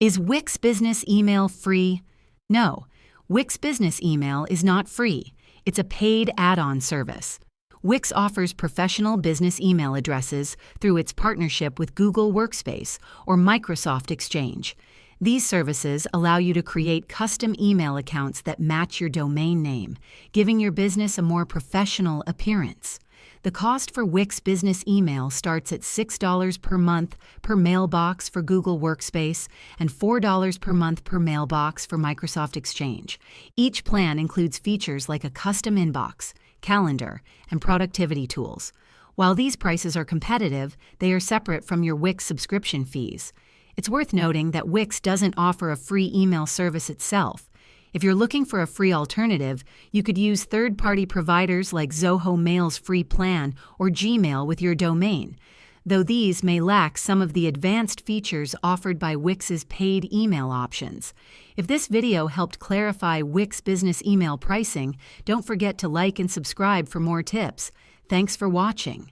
Is Wix Business Email free? No, Wix Business Email is not free. It's a paid add-on service. Wix offers professional business email addresses through its partnership with Google Workspace or Microsoft Exchange. These services allow you to create custom email accounts that match your domain name, giving your business a more professional appearance. The cost for Wix Business Email starts at $6 per month per mailbox for Google Workspace and $4 per month per mailbox for Microsoft Exchange. Each plan includes features like a custom inbox, calendar, and productivity tools. While these prices are competitive, they are separate from your Wix subscription fees. It's worth noting that Wix doesn't offer a free email service itself. If you're looking for a free alternative, you could use third-party providers like Zoho Mail's free plan or Gmail with your domain, though these may lack some of the advanced features offered by Wix's paid email options. If this video helped clarify Wix Business Email pricing, don't forget to like and subscribe for more tips. Thanks for watching.